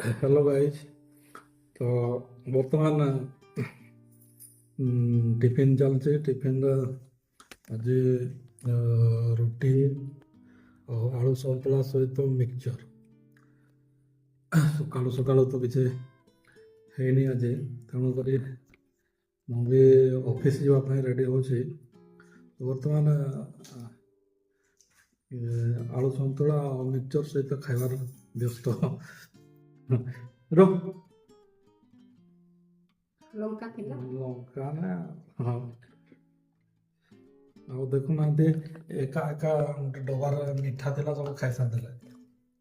Hello guys. तो बर्तमान tiffin चलছে tiffin आज रुटी और आलू सन्तुला सहित मिक्सचर सकाळु सकाळु तो किसी ହେଇନି ଆଜି ତେଣୁକରି ମୁଁ ବି ଅଫିସ୍ ଯିବା ପାଇଁ ରେଡ଼ି ହେଉଛି। ବର୍ତ୍ତମାନ ଆଳୁ ସନ୍ତୁଳା ଆଉ ମିକ୍ସଚର ସହିତ ଖାଇବାର ବ୍ୟସ୍ତ ରୁହ ଲଙ୍କା ଥିଲା ଲଙ୍କା ନା ହଁ। ଆଉ ଦେଖୁନାହାନ୍ତି ଏକା ଏକା ଗୋଟେ ଡବାର ମିଠା ଥିଲା ସବୁ ଖାଇସାରିଦେଲେ।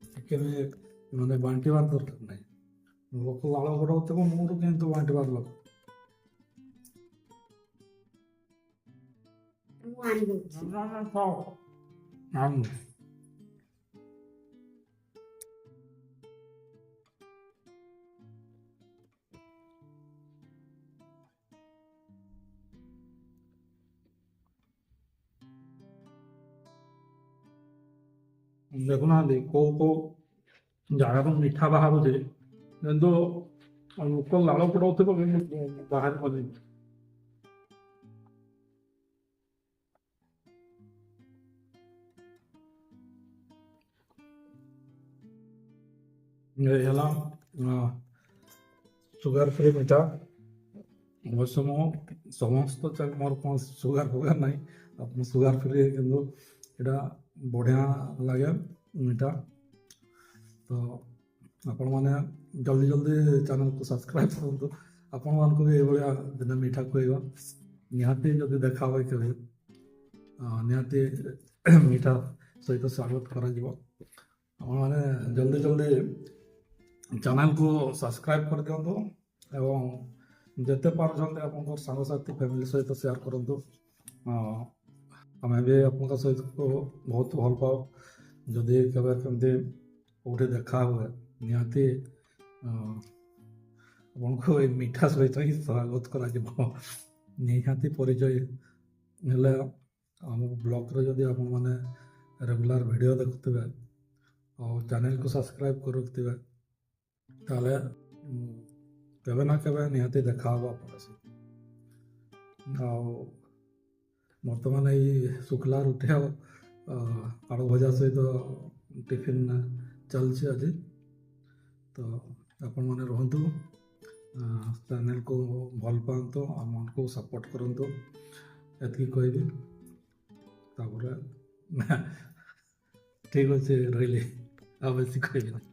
ଟିକେ ବି ମାନେ ବାଣ୍ଟିବାର ଦରକାର ନାହିଁ। ଲୋକ ଲାଳ ବଢ଼ାଉଥିବ ମୋର କିନ୍ତୁ ବାଣ୍ଟିବାର ଲୋକ। ମୁଁ ଆଣିଦେଉଛି। ଦେଖୁନାହାନ୍ତି କୋଉ କୋଉ ଜାଗାରୁ ମିଠା ବାହାରୁଛି କିନ୍ତୁ ଲୋକ ଲାଳ ପଡ଼ାଉଥିବ କିନ୍ତୁ ବାହାରିବନି। ये ହେଲା ସୁଗାର ଫ୍ରି ମିଠା। ଅବଶ୍ୟ ମୁଁ ସମସ୍ତ ମୋର କ'ଣ ସୁଗାର ଫୁଗାର ନାହିଁ, ଆପଣ ସୁଗାର ଫ୍ରି କିନ୍ତୁ ଏଇଟା ବଢ଼ିଆ ଲାଗେ ମିଠା। ତ ଆପଣମାନେ ଜଲ୍ଦି ଜଲ୍ଦି ଚ୍ୟାନେଲକୁ ସବସ୍କ୍ରାଇବ୍ କରନ୍ତୁ। ଆପଣମାନଙ୍କୁ ବି ଏଇଭଳିଆ ଦିନେ ମିଠା ଖୁଆଇବା ନିହାତି ଯଦି ଦେଖା ହୁଏ କେବେ ନିହାତି ମିଠା ସହିତ ସ୍ୱାଗତ କରାଯିବ। ଆପଣମାନେ ଜଲ୍ଦି ଜଲ୍ଦି ଚ୍ୟାନେଲକୁ ସବସ୍କ୍ରାଇବ୍ କରିଦିଅନ୍ତୁ ଏବଂ ଯେତେ ପାରୁଛନ୍ତି ଆପଣଙ୍କ ସାଙ୍ଗସାଥି ଫ୍ୟାମିଲି ସହିତ ସେୟାର କରନ୍ତୁ। ଆମେ ବି ଆପଣଙ୍କ ସହିତ ବହୁତ ଭଲ ପାଉ। ଯଦି କେବେ କେମିତି କେଉଁଠି ଦେଖା ହୁଏ ନିହାତି ଆପଣଙ୍କୁ ଏଇ ମିଠା ସହିତ ହିଁ ସ୍ୱାଗତ କରାଯିବ। ନିହାତି ପରିଚୟ ହେଲେ ଆମ ବ୍ଲଗ୍ରେ ଯଦି ଆପଣମାନେ ରେଗୁଲାର ଭିଡ଼ିଓ ଦେଖୁଥିବେ ଆଉ ଚ୍ୟାନେଲକୁ ସବସ୍କ୍ରାଇବ୍ କରୁଥିବେ ତାହେଲେ କେବେ ନା କେବେ ନିହାତି ଦେଖା ହେବ ଆପଣଙ୍କ ସହିତ। ଆଉ ବର୍ତ୍ତମାନ ଏଇ ଶୁଖିଲା ରୁଟି ଆଉ ଆଳୁ ଭଜା ସହିତ ଟିଫିନ୍ ଚାଲିଛି ଆଜି। ତ ଆପଣମାନେ ରୁହନ୍ତୁ, ଚ୍ୟାନେଲକୁ ଭଲ ପାଆନ୍ତୁ, ଆମମାନଙ୍କୁ ସପୋର୍ଟ କରନ୍ତୁ, ଏତିକି କହିବି। ତାପରେ ଠିକ୍ ଅଛି ରହିଲି, ଆଉ ବେଶୀ କହିବି ନାହିଁ।